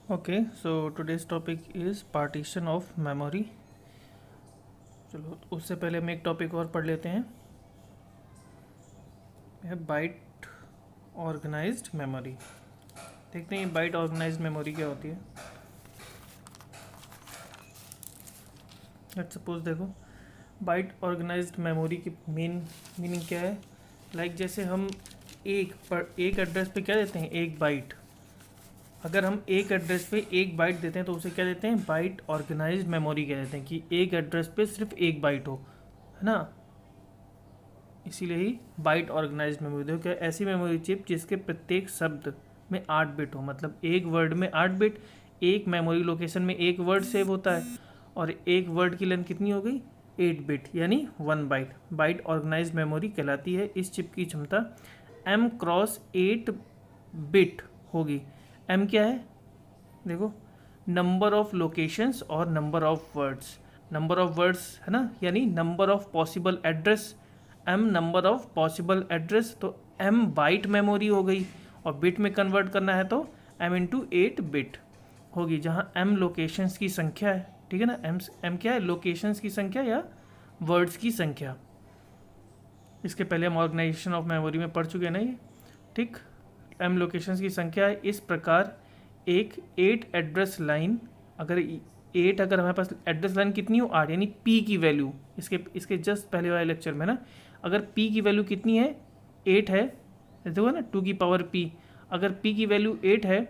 Okay, so today's topic is partition of memory. चलो उससे पहले हम एक टॉपिक और पढ़ लेते हैं, है बाइट ऑर्गेनाइज्ड मेमोरी। देखते हैं बाइट ऑर्गेनाइज्ड मेमोरी क्या होती है। लेट्स सपोज देखो, बाइट ऑर्गेनाइज्ड मेमोरी की मेन मीनिंग क्या है। जैसे हम एक एड्रेस पे क्या देते हैं, एक बाइट। अगर हम एक एड्रेस पे एक बाइट देते हैं तो उसे क्या देते हैं, बाइट ऑर्गेनाइज्ड मेमोरी कह देते हैं, कि एक एड्रेस पे सिर्फ एक बाइट हो, है ना। इसीलिए ही बाइट ऑर्गेनाइज्ड मेमोरी। देखो क्या, ऐसी मेमोरी चिप जिसके प्रत्येक शब्द में 8 बिट हो, मतलब एक वर्ड में 8 बिट। एक मेमोरी लोकेशन में एक वर्ड सेव होता है और एक वर्ड की लेंथ कितनी हो गई, 8 बिट, यानी 1 बाइट। बाइट ऑर्गेनाइज्ड मेमोरी कहलाती है। इस चिप की क्षमता m×8 बिट होगी। m क्या है, देखो, नंबर ऑफ लोकेशंस और number of words. Number of words है ना, यानी number of possible address. m number of possible address, तो m बाइट मेमोरी हो गई, और बिट में कन्वर्ट करना है तो m×8 बिट होगी, जहाँ m लोकेशंस की संख्या है। ठीक है ना, m क्या है, लोकेशंस की संख्या या वर्ड्स की संख्या। इसके पहले हम ऑर्गेनाइजेशन ऑफ मेमोरी में पढ़ चुके हैं ना ये, ठीक। m लोकेशंस की संख्या है। इस प्रकार एक 8 एड्रेस लाइन, अगर हमारे पास एड्रेस लाइन कितनी हो, 8, यानी p की वैल्यू, इसके जस्ट पहले वाले लेक्चर में ना, अगर p की वैल्यू कितनी है, 8 है, देखो ना, 2 की पावर p। अगर p की वैल्यू 8 है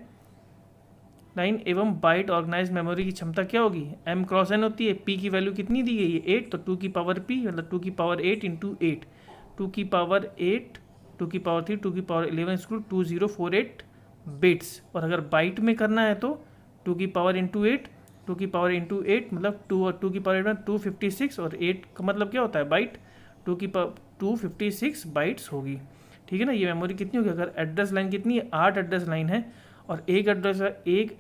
लाइन एवं बाइट ऑर्गेनाइज मेमोरी की क्षमता क्या होगी, m×n होती है। p की वैल्यू कितनी दी गई है, 8, तो 2 की पावर p, मतलब 2 की पावर 8 इंटू 8, 2 की पावर 8, 2 की पावर 3, 2 की पावर 11 इसको 2048 बिट्स। और अगर बाइट में करना है तो 2 की पावर इंटू 8, 2 की पावर इंटू 8, मतलब 2 और 2 की पावर 8 में 256, और 8 का मतलब क्या होता है, बाइट। 256 बाइट्स होगी। ठीक है ना, ये मेमोरी कितनी होगी। अगर एड्रेस लाइन कितनी है, 8 एड्रेस लाइन है, और एक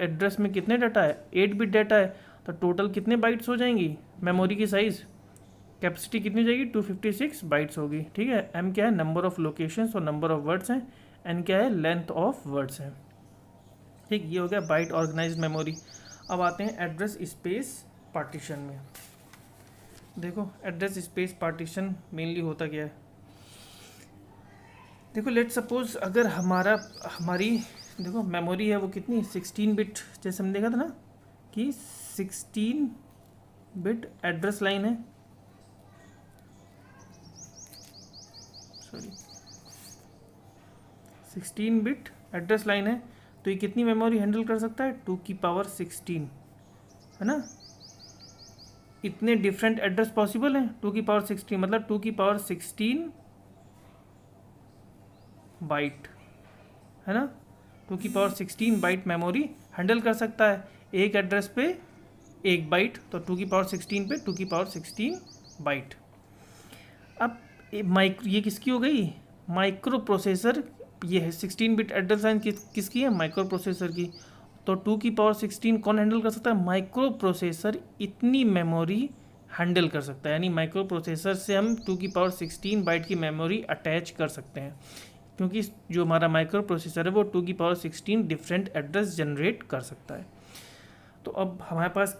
एड्रेस में कितने डाटा है, 8 बिट डाटा है, तो टोटल कितने बाइट्स हो जाएंगी, मेमोरी की साइज़, कैपेसिटी कितनी हो जाएगी, 256 बाइट्स होगी। ठीक है, m क्या है, नंबर ऑफ लोकेशंस और नंबर ऑफ वर्ड्स हैं, n क्या है, लेंथ ऑफ वर्ड्स हैं। ठीक, ये हो गया बाइट ऑर्गेनाइज्ड मेमोरी। अब आते हैं एड्रेस स्पेस पार्टीशन में। देखो एड्रेस स्पेस पार्टीशन मेनली होता क्या है। देखो लेट सपोज, अगर हमारी देखो मेमोरी है वो कितनी, 16 बिट, जैसे हमने देखा था ना कि 16 बिट एड्रेस लाइन है, सॉरी 16 बिट एड्रेस लाइन है, तो ये कितनी मेमोरी हैंडल कर सकता है, 2 की पावर 16, है ना। इतने डिफरेंट एड्रेस पॉसिबल हैं, 2 की पावर 16, मतलब 2 की पावर 16 बाइट, है ना। 2 की पावर 16 बाइट मेमोरी हैंडल कर सकता है। एक एड्रेस पे एक बाइट, तो 2 की पावर 16 पे 2 की पावर 16 बाइट। अब ये किसकी हो गई, माइक्रो प्रोसेसर। ये है 16 बिट एड्रेस लाइन किसकी है, माइक्रो प्रोसेसर की। तो 2 की पावर 16 कौन हैंडल कर सकता है, माइक्रो प्रोसेसर इतनी मेमोरी हैंडल कर सकता है, यानी माइक्रो प्रोसेसर से हम 2 की पावर 16 बाइट की मेमोरी अटैच कर सकते हैं, क्योंकि जो हमारा माइक्रो प्रोसेसर है वो 2 की पावर 16 डिफरेंट एड्रेस जनरेट कर सकता है। तो अब हमारे पास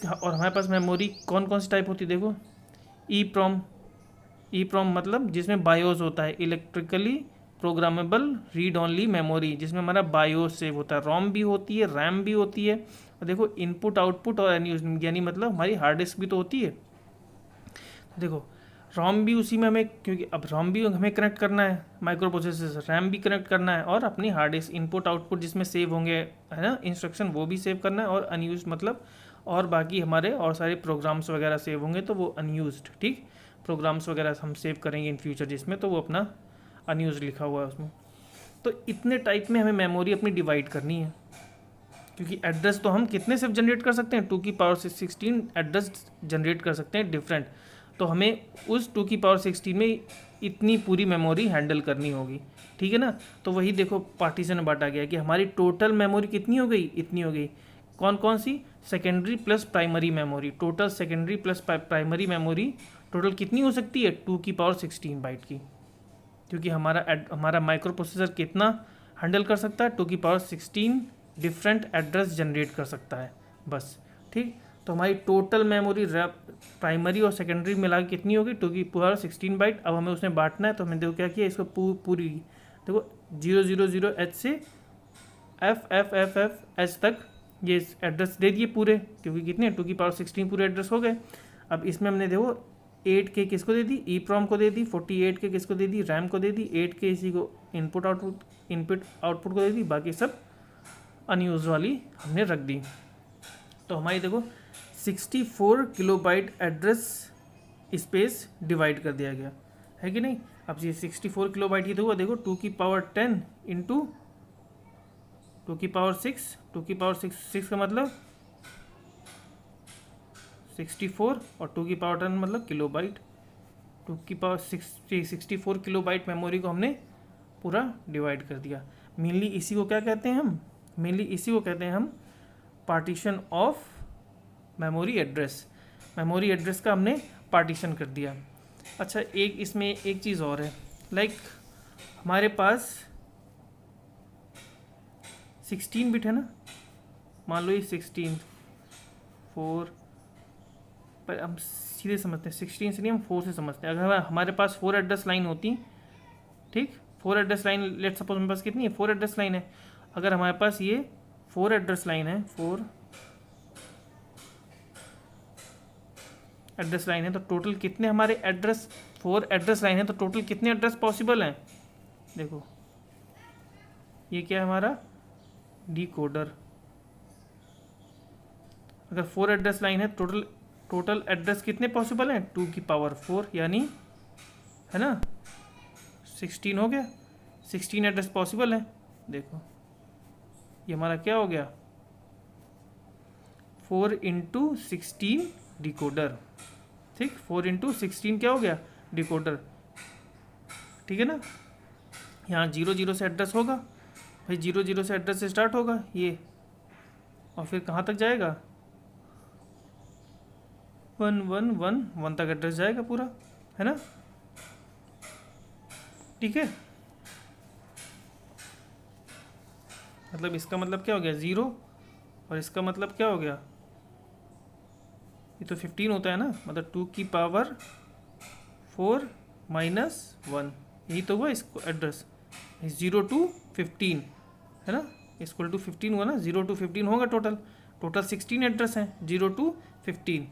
हमारे पास मेमोरी कौन कौन सी टाइप होती है, देखो, ई प्रोम मतलब जिसमें बायोस होता है, electrically programmable read only memory, जिसमें हमारा बायोस सेव होता है। रोम भी होती है, रैम भी होती है, और देखो इनपुट आउटपुट और यानी मतलब हमारी हार्ड डिस्क भी तो होती है। देखो रोम भी उसी में हमें, क्योंकि अब रोम भी हमें कनेक्ट करना है माइक्रो प्रोसेसर से, रैम भी कनेक्ट करना है, और अपनी हार्ड डिस्क इनपुट आउटपुट जिसमें सेव होंगे, है ना, इंस्ट्रक्शन, वो भी सेव करना है, और अनयूज मतलब, और बाकी हमारे और सारे प्रोग्राम्स वगैरह सेव होंगे तो वो अनयूज्ड, ठीक, प्रोग्राम्स वगैरह हम सेव करेंगे इन फ्यूचर जिसमें, तो वो अपना अनयूज लिखा हुआ है उसमें। तो इतने टाइप में हमें मेमोरी अपनी डिवाइड करनी है, क्योंकि एड्रेस तो हम कितने सिर्फ जनरेट कर सकते हैं, 2 की पावर 16 एड्रेस जनरेट कर सकते हैं डिफरेंट। तो हमें उस 2 की पावर 16 में इतनी पूरी मेमोरी हैंडल करनी होगी। ठीक है ना, तो वही देखो पार्टीशन में बांटा गया कि हमारी टोटल मेमोरी कितनी हो गई, इतनी हो गई। कौन कौन सी, secondary plus primary memory, total secondary plus primary memory total कितनी हो सकती है, 2 की पावर 16 बाइट की, क्योंकि हमारा माइक्रो प्रोसेसर कितना हैंडल कर सकता है, 2 की पावर 16 डिफरेंट एड्रेस जनरेट कर सकता है बस। ठीक, तो हमारी टोटल मेमोरी प्राइमरी और सेकेंडरी मिला के कितनी होगी, 2 की पावर 16 बाइट। अब हमें उसमें बांटना है, तो हमने देखो क्या किया, इसको पूरी देखो 000H से FFFFH तक ये एड्रेस दे दिए पूरे, क्योंकि कितने 2 की पावर 16 पूरे एड्रेस हो गए। अब इसमें हमने देखो 8K किसको दे दी, EEPROM को दे दी, 48K किसको दे दी, रैम को दे दी, 8K इसी को इनपुट आउटपुट को दे दी, बाकी सब अनयूज वाली हमने रख दी। तो हमारी देखो 64 किलोबाइट एड्रेस स्पेस डिवाइड कर दिया गया है कि नहीं। अब ये 64 किलोबाइट की देखो 2 की पावर 10 इंटू 2 की पावर 6, 2 की पावर 6 का मतलब 64 और 2 की पावर 10 मतलब किलोबाइट। 64 किलोबाइट मेमोरी को हमने पूरा डिवाइड कर दिया। मेनली इसी को क्या कहते हैं हम, partition of memory address. Memory address का हमने पार्टीशन कर दिया। अच्छा, एक इसमें एक चीज़ और है, लाइक हमारे पास 16 बिट है ना, मान लो ये 16 4, पर हम सीधे समझते हैं 16 से नहीं, हम 4 से समझते हैं। अगर हमारे पास 4 एड्रेस लाइन होती, ठीक, 4 एड्रेस लाइन, लेट सपोज हमारे पास कितनी है, 4 एड्रेस लाइन है। अगर हमारे पास ये 4 एड्रेस लाइन है, 4 एड्रेस लाइन है, तो टोटल कितने हमारे एड्रेस, 4 एड्रेस लाइन है तो टोटल कितने एड्रेस पॉसिबल हैं। देखो ये क्या है हमारा डिकोडर। अगर 4 एड्रेस लाइन है, टोटल एड्रेस कितने पॉसिबल हैं, 2 की पावर 4, यानी है ना 16 हो गया, 16 एड्रेस पॉसिबल है। देखो ये हमारा क्या हो गया, 4 इंटू 16 डिकोडर। ठीक, 4 इंटू 16 क्या हो गया, डिकोडर। ठीक है ना, यहाँ 0 से एड्रेस होगा भाई, 0 से एड्रेस से स्टार्ट होगा ये, और फिर कहाँ तक जाएगा, 1111 तक एड्रेस जाएगा पूरा, है ना। ठीक है, मतलब इसका मतलब क्या हो गया 0, और इसका मतलब क्या हो गया, ये तो 15 होता है ना, मतलब 2 की पावर 4 -1, यही तो हुआ इसको एड्रेस, 0 to 15 है ना, इक्वल टू 15 हुआ ना, 0 to 15 होगा टोटल 16 एड्रेस हैं, 0 to 15।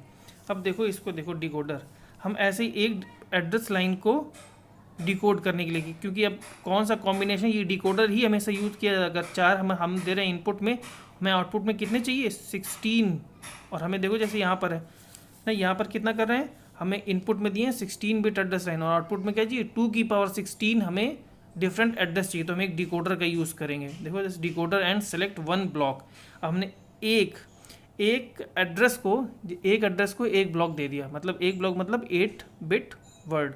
अब देखो इसको, देखो डिकोडर, हम ऐसे ही एक एड्रेस लाइन को डिकोड करने के लिए, क्योंकि अब कौन सा कॉम्बिनेशन, ये डिकोडर ही हमेशा यूज़ किया जाएगा। अगर 4 हम दे रहे हैं इनपुट में, हमें आउटपुट में कितने चाहिए 16, और हमें देखो जैसे यहाँ पर है ना, यहाँ पर कितना कर रहे हैं, हमें इनपुट में दिए 16 बिट एड्रेस लाइन, और आउटपुट में क्या चाहिए 2 की पावर 16 हमें डिफरेंट एड्रेस चाहिए, तो हम एक डिकोडर का यूज़ करेंगे। देखो जैसे डिकोडर एंड सेलेक्ट 1 ब्लॉक। अब हमने एक एड्रेस को एक ब्लॉक दे दिया, मतलब एक ब्लॉक मतलब 8 बिट वर्ड,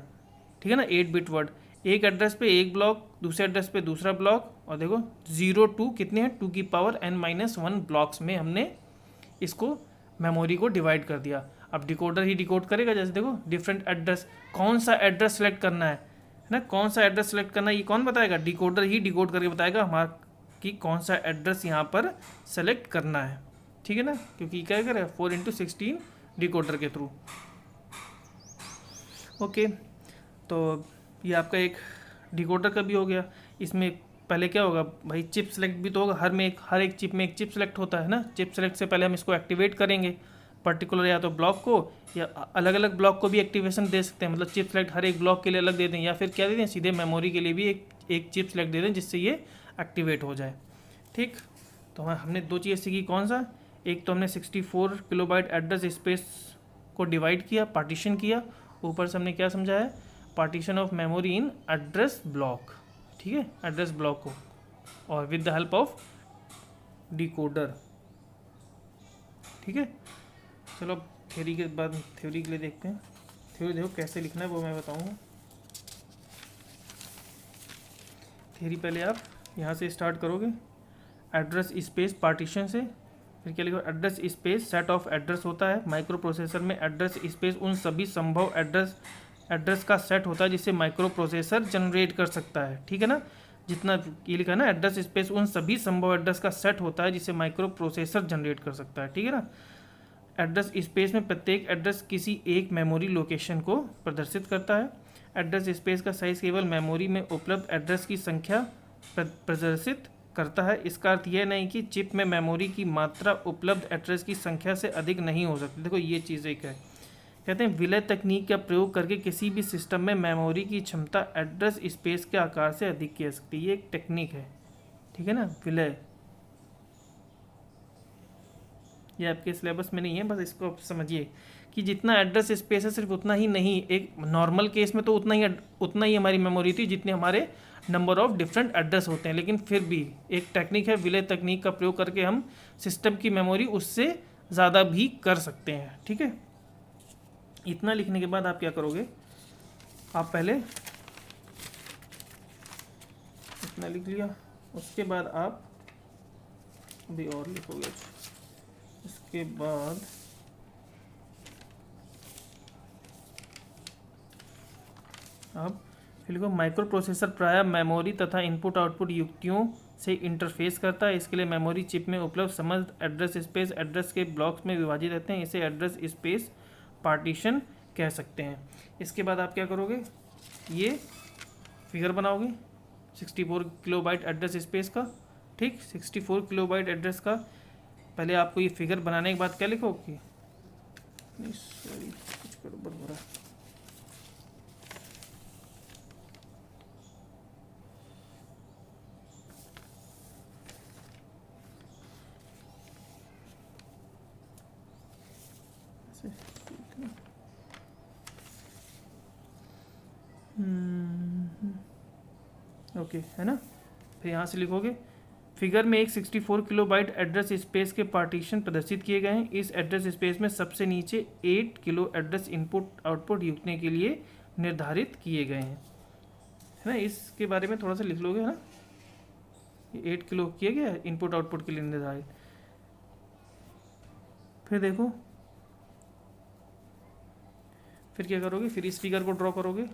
ठीक है ना, 8 बिट वर्ड। एक एड्रेस पे एक ब्लॉक, दूसरे एड्रेस पे दूसरा ब्लॉक, और देखो 0 to कितने हैं 2 की पावर n-1 ब्लॉक्स में हमने इसको मेमोरी को डिवाइड कर दिया। अब डिकोडर ही डिकोड करेगा, जैसे देखो डिफरेंट एड्रेस, कौन सा एड्रेस सेलेक्ट करना है ना, कौन सा एड्रेस सेलेक्ट करना है ये कौन बताएगा, डिकोडर ही डिकोड करके बताएगा हमारा कि कौन सा एड्रेस यहाँ पर सेलेक्ट करना है। ठीक है ना, क्योंकि क्या करेगा 4 इंटू 16 डिकोडर के थ्रू। ओके, तो ये आपका एक डिकोडर का भी हो गया। इसमें पहले क्या होगा भाई, चिप सेलेक्ट भी तो होगा, हर एक चिप में एक चिप सेलेक्ट होता है ना। चिप सेलेक्ट से पहले हम इसको एक्टिवेट करेंगे, पर्टिकुलर या तो ब्लॉक को, या अलग अलग ब्लॉक को भी एक्टिवेशन दे सकते हैं, मतलब चिप सेलेक्ट हर एक ब्लॉक के लिए अलग दे दें, या फिर क्या दे दें सीधे मेमोरी के लिए भी एक चिप सेलेक्ट दे दें जिससे ये एक्टिवेट हो जाए। ठीक, तो हमने दो चीज़ें सीखी, कौन सा, एक तो हमने 64 किलोबाइट एड्रेस स्पेस को डिवाइड किया, पार्टीशन किया, ऊपर से हमने क्या समझा है, partition of memory in address block. ठीक है, एड्रेस ब्लॉक को, और with the help of decoder. ठीक है, चलो थ्योरी के बाद थ्योरी के लिए देखते हैं। थ्योरी देखो कैसे लिखना है वो मैं बताऊंगा। थ्योरी पहले आप यहाँ से स्टार्ट करोगे, एड्रेस स्पेस पार्टीशन से, फिर क्या लिखो, address space set of address होता है माइक्रो प्रोसेसर में। एड्रेस स्पेस उन सभी संभव एड्रेस का सेट होता है जिसे माइक्रो प्रोसेसर जनरेट कर सकता है। ठीक है ना, जितना ये लिखा है ना एड्रेस स्पेस उन सभी संभव एड्रेस का सेट होता है जिसे माइक्रो प्रोसेसर जनरेट कर सकता है, ठीक है ना। एड्रेस स्पेस में प्रत्येक एड्रेस किसी एक मेमोरी लोकेशन को प्रदर्शित करता है। एड्रेस स्पेस का साइज केवल मेमोरी में उपलब्ध एड्रेस की संख्या प्रदर्शित करता है। इसका अर्थ यह नहीं कि चिप में मेमोरी की मात्रा उपलब्ध एड्रेस की संख्या से अधिक नहीं हो सकती। देखो ये चीज़ एक है, कहते हैं विलय तकनीक का प्रयोग करके किसी भी सिस्टम में मेमोरी की क्षमता एड्रेस स्पेस के आकार से अधिक की जा सकती है। ये एक टेक्निक है, ठीक है ना, विलय। ये आपके सिलेबस में नहीं है, बस इसको आप समझिए कि जितना एड्रेस स्पेस है सिर्फ उतना ही नहीं, एक नॉर्मल केस में तो उतना ही हमारी मेमोरी थी जितने हमारे नंबर ऑफ डिफरेंट एड्रेस होते हैं, लेकिन फिर भी एक टेक्निक है विलय तकनीक का प्रयोग करके हम सिस्टम की मेमोरी उससे ज़्यादा भी कर सकते हैं, ठीक है। इतना लिखने के बाद आप क्या करोगे, आप पहले इतना लिख लिया, उसके बाद आप अभी और लिखोगे, इसके बाद आप फिर लिखो माइक्रो प्रोसेसर प्रायः मेमोरी तथा इनपुट आउटपुट युक्तियों से इंटरफेस करता है। इसके लिए मेमोरी चिप में उपलब्ध समस्त एड्रेस स्पेस एड्रेस के ब्लॉक्स में विभाजित रहते हैं। इसे एड्रेस स्पेस पार्टीशन कह सकते हैं। इसके बाद आप क्या करोगे, ये फिगर बनाओगे 64 किलोबाइट एड्रेस स्पेस का, ठीक, 64 किलोबाइट एड्रेस का। पहले आपको ये फिगर बनाने के बाद क्या लिखोगे, सॉरी कुछ गड़बड़ हो रहा है, ओके है ना। फिर यहाँ से लिखोगे फिगर में एक 64 किलोबाइट एड्रेस स्पेस के पार्टीशन प्रदर्शित किए गए हैं। इस एड्रेस स्पेस में सबसे नीचे 8 किलो एड्रेस इनपुट आउटपुट युक्तियों के लिए निर्धारित किए गए हैं, है ना। इसके बारे में थोड़ा सा लिख लोगे, है ना, ये 8 किलो किया गया है इनपुट आउटपुट के लिए निर्धारित। फिर देखो फिर क्या करोगे, फिर इस फिगर को ड्रॉ करोगे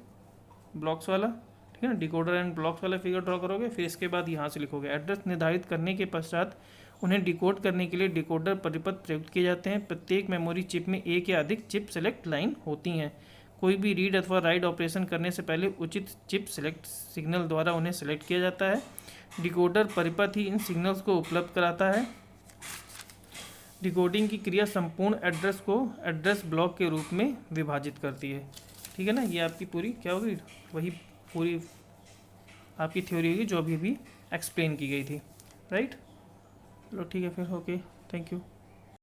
ब्लॉक्स वाला, ठीक है ना, डिकोडर एंड ब्लॉक्स वाला फिगर ड्रॉ करोगे। फिर इसके बाद यहाँ से लिखोगे एड्रेस निर्धारित करने के पश्चात उन्हें डिकोड करने के लिए डिकोडर परिपथ प्रयुक्त किए जाते हैं। प्रत्येक मेमोरी चिप में एक या अधिक चिप सेलेक्ट लाइन होती हैं। कोई भी रीड अथवा राइट ऑपरेशन करने से पहले उचित चिप सेलेक्ट सिग्नल द्वारा उन्हें सेलेक्ट किया जाता है। डिकोडर परिपथ ही इन सिग्नल्स को उपलब्ध कराता है। डिकोडिंग की क्रिया संपूर्ण एड्रेस को एड्रेस ब्लॉक के रूप में विभाजित करती है, ठीक है ना। ये आपकी पूरी क्या होगी, वही पूरी आपकी थ्योरी होगी जो अभी एक्सप्लेन की गई थी, राइट। चलो ठीक है फिर, ओके, थैंक यू।